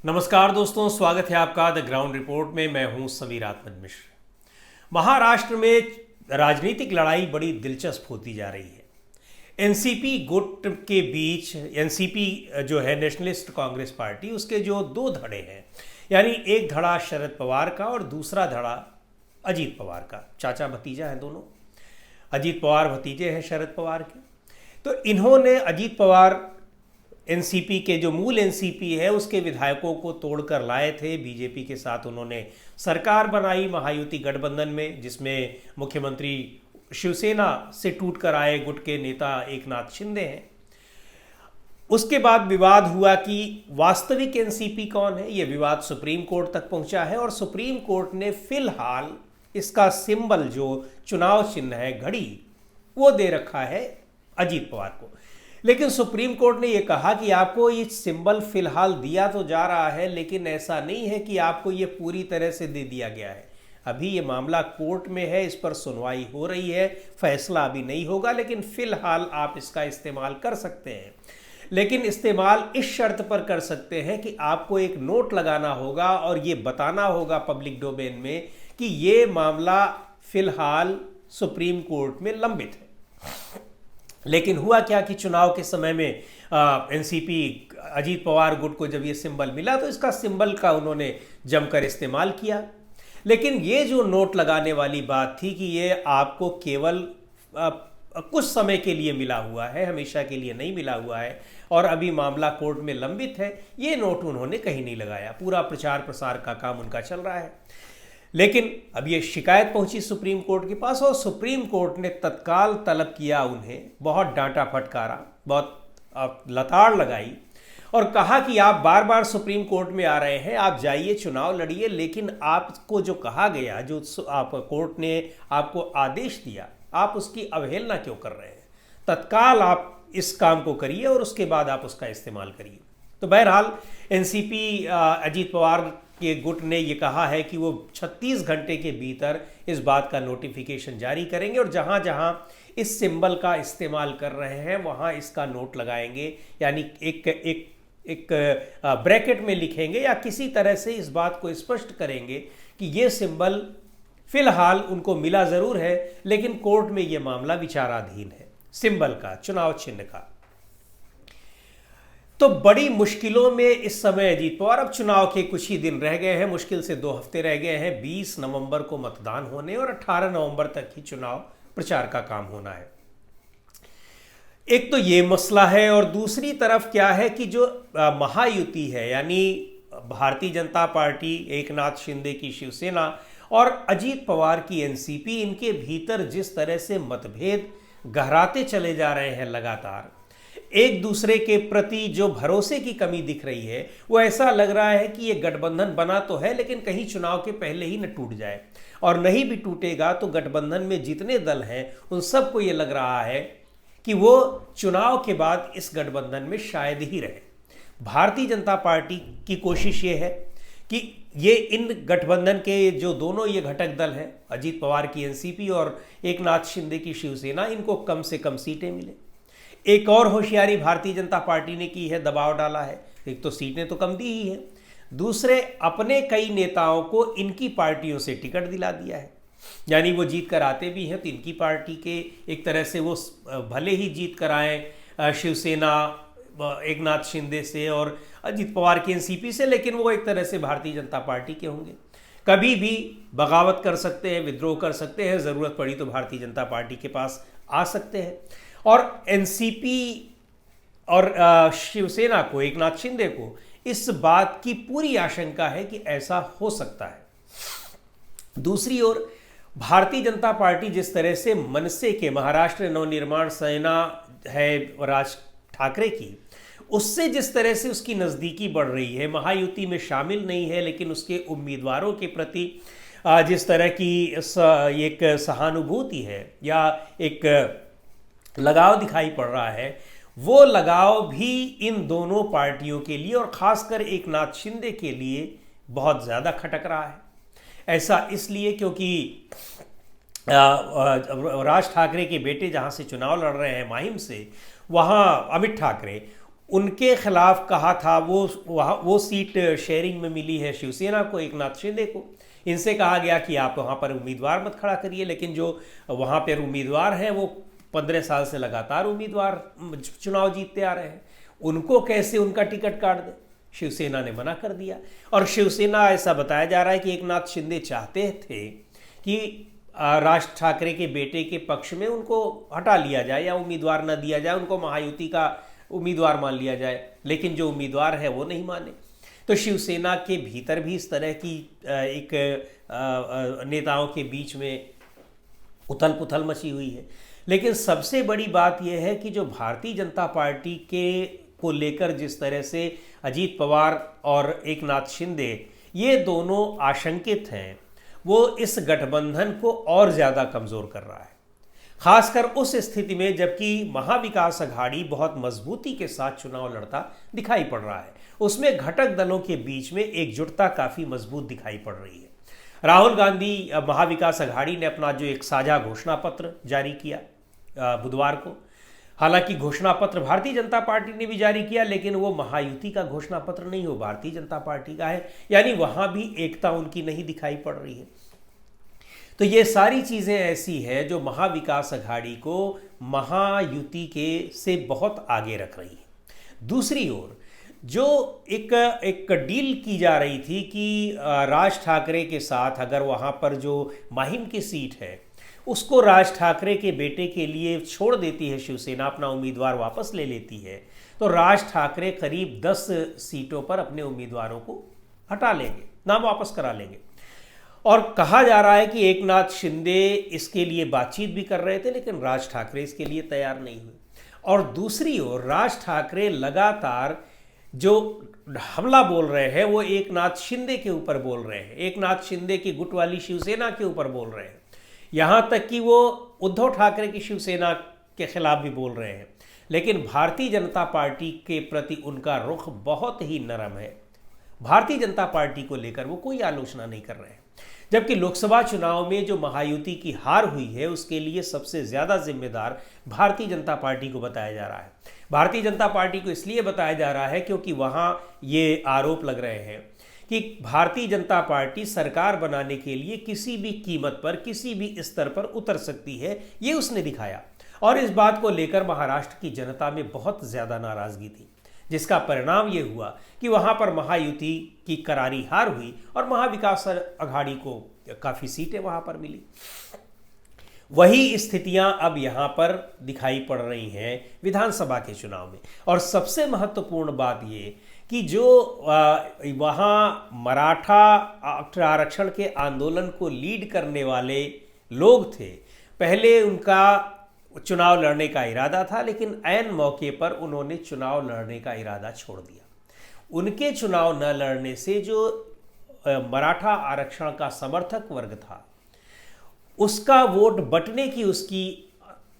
नमस्कार दोस्तों, स्वागत है आपका द ग्राउंड रिपोर्ट में। मैं हूं समीर आत्मन मिश्र। महाराष्ट्र में राजनीतिक लड़ाई बड़ी दिलचस्प होती जा रही है। एनसीपी गुट के बीच एनसीपी जो है नेशनलिस्ट कांग्रेस पार्टी, उसके जो दो धड़े हैं, यानी एक धड़ा शरद पवार का और दूसरा धड़ा अजीत पवार का। चाचा भतीजा हैं दोनों। अजीत पवार भतीजे हैं शरद पवार के। तो इन्होंने अजीत पवार एनसीपी के जो मूल एनसीपी है उसके विधायकों को तोड़कर लाए थे। बीजेपी के साथ उन्होंने सरकार बनाई महायुति गठबंधन में, जिसमें मुख्यमंत्री शिवसेना से टूटकर आए गुट के नेता एकनाथ शिंदे हैं। उसके बाद विवाद हुआ कि वास्तविक एनसीपी कौन है। यह विवाद सुप्रीम कोर्ट तक पहुंचा है और सुप्रीम कोर्ट ने फिलहाल इसका सिंबल, जो चुनाव चिन्ह है घड़ी, वो दे रखा है अजीत पवार को। लेकिन सुप्रीम कोर्ट ने यह कहा कि आपको ये सिंबल फिलहाल दिया तो जा रहा है, लेकिन ऐसा नहीं है कि आपको ये पूरी तरह से दे दिया गया है। अभी ये मामला कोर्ट में है, इस पर सुनवाई हो रही है, फैसला अभी नहीं होगा, लेकिन फिलहाल आप इसका इस्तेमाल कर सकते हैं। लेकिन इस्तेमाल इस शर्त पर कर सकते हैं कि आपको एक नोट लगाना होगा और ये बताना होगा पब्लिक डोमेन में कि ये मामला फिलहाल सुप्रीम कोर्ट में लंबित है। लेकिन हुआ क्या कि चुनाव के समय में एनसीपी अजीत पवार गुट को जब ये सिंबल मिला तो इसका सिंबल का उन्होंने जमकर इस्तेमाल किया। लेकिन ये जो नोट लगाने वाली बात थी कि ये आपको केवल कुछ समय के लिए मिला हुआ है, हमेशा के लिए नहीं मिला हुआ है, और अभी मामला कोर्ट में लंबित है, ये नोट उन्होंने कहीं नहीं लगाया। पूरा प्रचार प्रसार का काम उनका चल रहा है। लेकिन अब ये शिकायत पहुंची सुप्रीम कोर्ट के पास और सुप्रीम कोर्ट ने तत्काल तलब किया उन्हें, बहुत डांटा फटकारा, बहुत लताड़ लगाई और कहा कि आप बार बार सुप्रीम कोर्ट में आ रहे हैं, आप जाइए चुनाव लड़िए, लेकिन आपको जो कहा गया, जो आप कोर्ट ने आपको आदेश दिया, आप उसकी अवहेलना क्यों कर रहे हैं। तत्काल आप इस काम को करिए और उसके बाद आप उसका इस्तेमाल करिए। तो बहरहाल एनसीपी अजीत पवार के गुट ने ये कहा है कि वो 36 घंटे के भीतर इस बात का नोटिफिकेशन जारी करेंगे और जहां जहां इस सिंबल का इस्तेमाल कर रहे हैं वहां इसका नोट लगाएंगे, यानी एक ब्रैकेट में लिखेंगे या किसी तरह से इस बात को स्पष्ट करेंगे कि ये सिंबल फिलहाल उनको मिला जरूर है, लेकिन कोर्ट में ये मामला विचाराधीन है, सिंबल का, चुनाव चिन्ह का। तो बड़ी मुश्किलों में इस समय अजीत पवार, अब चुनाव के कुछ ही दिन रह गए हैं, मुश्किल से 2 हफ्ते रह गए हैं। 20 नवंबर को मतदान होने और 18 नवंबर तक ही चुनाव प्रचार का काम होना है। एक तो ये मसला है और दूसरी तरफ क्या है कि जो महायुति है, यानी भारतीय जनता पार्टी, एकनाथ शिंदे की शिवसेना और अजीत पवार की एनसीपी, इनके भीतर जिस तरह से मतभेद गहराते चले जा रहे हैं लगातार, एक दूसरे के प्रति जो भरोसे की कमी दिख रही है, वो ऐसा लग रहा है कि ये गठबंधन बना तो है लेकिन कहीं चुनाव के पहले ही न टूट जाए, और नहीं भी टूटेगा तो गठबंधन में जितने दल हैं उन सबको ये लग रहा है कि वो चुनाव के बाद इस गठबंधन में शायद ही रहे। भारतीय जनता पार्टी की कोशिश ये है कि ये इन गठबंधन के जो दोनों ये घटक दल हैं, अजीत पवार की एनसीपी और एकनाथ शिंदे की शिवसेना, इनको कम से कम सीटें मिले। एक और होशियारी भारतीय जनता पार्टी ने की है, दबाव डाला है। एक तो सीटें तो कम दी ही है, दूसरे अपने कई नेताओं को इनकी पार्टियों से टिकट दिला दिया है, यानी वो जीत कर आते भी हैं तो इनकी पार्टी के एक तरह से वो भले ही जीत कर आए शिवसेना एकनाथ शिंदे से और अजीत पवार की एनसीपी से, लेकिन वो एक तरह से भारतीय जनता पार्टी के होंगे। कभी भी बगावत कर सकते हैं, विद्रोह कर सकते हैं, ज़रूरत पड़ी तो भारतीय जनता पार्टी के पास आ सकते हैं। और एनसीपी और शिवसेना को, एकनाथ शिंदे को इस बात की पूरी आशंका है कि ऐसा हो सकता है। दूसरी ओर भारतीय जनता पार्टी जिस तरह से मनसे के, महाराष्ट्र नवनिर्माण सेना है राज ठाकरे की, उससे जिस तरह से उसकी नज़दीकी बढ़ रही है, महायुति में शामिल नहीं है लेकिन उसके उम्मीदवारों के प्रति जिस तरह की एक सहानुभूति है या एक लगाव दिखाई पड़ रहा है, वो लगाव भी इन दोनों पार्टियों के लिए और ख़ासकर एकनाथ शिंदे के लिए बहुत ज़्यादा खटक रहा है। ऐसा इसलिए क्योंकि राज ठाकरे के बेटे जहाँ से चुनाव लड़ रहे हैं, माहिम से, वहाँ अमित ठाकरे, उनके खिलाफ कहा था, वो सीट शेयरिंग में मिली है शिवसेना को, एकनाथ शिंदे को। इनसे कहा गया कि आप वहाँ पर उम्मीदवार मत खड़ा करिए, लेकिन जो वहाँ पर उम्मीदवार हैं वो 15 साल से लगातार उम्मीदवार चुनाव जीतते आ रहे हैं, उनको कैसे उनका टिकट काट दे। शिवसेना ने मना कर दिया। और शिवसेना, ऐसा बताया जा रहा है कि एकनाथ शिंदे चाहते थे कि राज ठाकरे के बेटे के पक्ष में उनको हटा लिया जाए या उम्मीदवार न दिया जाए, उनको महायुति का उम्मीदवार मान लिया जाए, लेकिन जो उम्मीदवार है वो नहीं माने। तो शिवसेना के भीतर भी इस तरह की एक नेताओं के बीच में उथल पुथल मची हुई है। लेकिन सबसे बड़ी बात यह है कि जो भारतीय जनता पार्टी के को लेकर जिस तरह से अजीत पवार और एकनाथ शिंदे ये दोनों आशंकित हैं, वो इस गठबंधन को और ज़्यादा कमज़ोर कर रहा है, खासकर उस स्थिति में जबकि महाविकास अघाड़ी बहुत मजबूती के साथ चुनाव लड़ता दिखाई पड़ रहा है। उसमें घटक दलों के बीच में एकजुटता काफ़ी मजबूत दिखाई पड़ रही है। राहुल गांधी, महाविकास अघाड़ी ने अपना जो एक साझा घोषणा पत्र जारी किया बुधवार को, हालांकि घोषणा पत्र भारतीय जनता पार्टी ने भी जारी किया, लेकिन वो महायुति का घोषणा पत्र नहीं, हो भारतीय जनता पार्टी का है, यानी वहां भी एकता उनकी नहीं दिखाई पड़ रही है। तो ये सारी चीज़ें ऐसी है जो महाविकास अघाड़ी को महायुति के से बहुत आगे रख रही है। दूसरी ओर जो एक डील की जा रही थी कि राज ठाकरे के साथ अगर वहाँ पर जो माहिम की सीट है उसको राज ठाकरे के बेटे के लिए छोड़ देती है शिवसेना, अपना उम्मीदवार वापस ले लेती है, तो राज ठाकरे करीब 10 सीटों पर अपने उम्मीदवारों को हटा लेंगे, नाम वापस करा लेंगे। और कहा जा रहा है कि एकनाथ शिंदे इसके लिए बातचीत भी कर रहे थे, लेकिन राज ठाकरे इसके लिए तैयार नहीं हुए। और दूसरी ओर राज ठाकरे लगातार जो हमला बोल रहे हैं वो एकनाथ शिंदे के ऊपर बोल रहे हैं, एकनाथ शिंदे की गुट वाली शिवसेना के ऊपर बोल रहे हैं, यहाँ तक कि वो उद्धव ठाकरे की शिवसेना के खिलाफ भी बोल रहे हैं। लेकिन भारतीय जनता पार्टी के प्रति उनका रुख बहुत ही नरम है, भारतीय जनता पार्टी को लेकर वो कोई आलोचना नहीं कर रहे हैं। जबकि लोकसभा चुनाव में जो महायुति की हार हुई है उसके लिए सबसे ज़्यादा जिम्मेदार भारतीय जनता पार्टी को बताया जा रहा है। भारतीय जनता पार्टी को इसलिए बताया जा रहा है क्योंकि वहाँ ये आरोप लग रहे हैं कि भारतीय जनता पार्टी सरकार बनाने के लिए किसी भी कीमत पर, किसी भी स्तर पर उतर सकती है, ये उसने दिखाया। और इस बात को लेकर महाराष्ट्र की जनता में बहुत ज़्यादा नाराज़गी थी, जिसका परिणाम ये हुआ कि वहाँ पर महायुति की करारी हार हुई और महाविकास अघाड़ी को काफ़ी सीटें वहाँ पर मिली। वही स्थितियां अब यहाँ पर दिखाई पड़ रही हैं विधानसभा के चुनाव में। और सबसे महत्वपूर्ण बात ये कि जो वहाँ मराठा आरक्षण के आंदोलन को लीड करने वाले लोग थे, पहले उनका चुनाव लड़ने का इरादा था, लेकिन ऐन मौके पर उन्होंने चुनाव लड़ने का इरादा छोड़ दिया। उनके चुनाव न लड़ने से जो मराठा आरक्षण का समर्थक वर्ग था उसका वोट बंटने की उसकी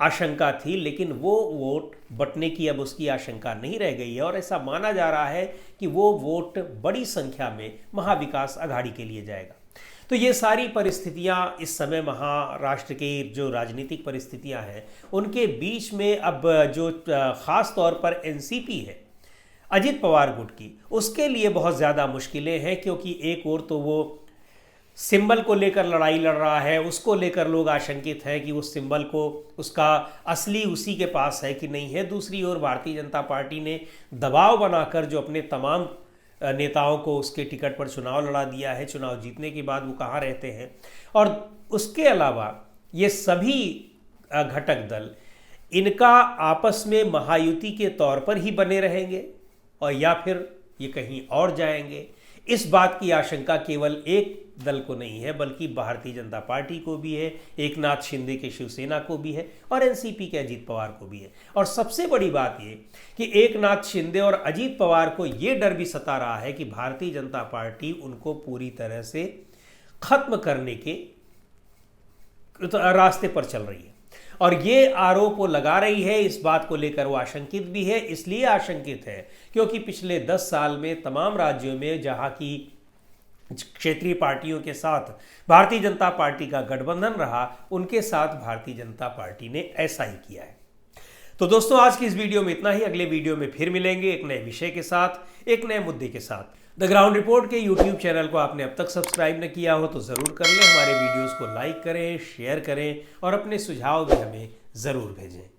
आशंका थी, लेकिन वो वोट बंटने की अब उसकी आशंका नहीं रह गई है और ऐसा माना जा रहा है कि वो वोट बड़ी संख्या में महाविकास अघाड़ी के लिए जाएगा। तो ये सारी परिस्थितियां इस समय महाराष्ट्र के जो राजनीतिक परिस्थितियां हैं उनके बीच में अब जो ख़ास तौर पर एनसीपी है अजित पवार गुट की, उसके लिए बहुत ज़्यादा मुश्किलें हैं, क्योंकि एक ओर तो वो सिंबल को लेकर लड़ाई लड़ रहा है, उसको लेकर लोग आशंकित हैं कि उस सिंबल को उसका असली उसी के पास है कि नहीं है। दूसरी ओर भारतीय जनता पार्टी ने दबाव बनाकर जो अपने तमाम नेताओं को उसके टिकट पर चुनाव लड़ा दिया है, चुनाव जीतने के बाद वो कहाँ रहते हैं। और उसके अलावा ये सभी घटक दल इनका आपस में महायुति के तौर पर ही बने रहेंगे और या फिर ये कहीं और जाएंगे, इस बात की आशंका केवल एक दल को नहीं है बल्कि भारतीय जनता पार्टी को भी है, एकनाथ शिंदे के शिवसेना को भी है और एनसीपी के अजीत पवार को भी है। और सबसे बड़ी बात ये कि एकनाथ शिंदे और अजीत पवार को ये डर भी सता रहा है कि भारतीय जनता पार्टी उनको पूरी तरह से खत्म करने के रास्ते पर चल रही है और ये आरोप वो लगा रही है। इस बात को लेकर वो आशंकित भी है, इसलिए आशंकित है क्योंकि पिछले 10 साल में तमाम राज्यों में जहाँ की क्षेत्रीय पार्टियों के साथ भारतीय जनता पार्टी का गठबंधन रहा, उनके साथ भारतीय जनता पार्टी ने ऐसा ही किया है। तो दोस्तों आज की इस वीडियो में इतना ही। अगले वीडियो में फिर मिलेंगे एक नए विषय के साथ, एक नए मुद्दे के साथ। द ग्राउंड रिपोर्ट के यूट्यूब चैनल को आपने अब तक सब्सक्राइब न किया हो तो ज़रूर कर लें। हमारे वीडियोस को लाइक करें, शेयर करें और अपने सुझाव भी हमें ज़रूर भेजें।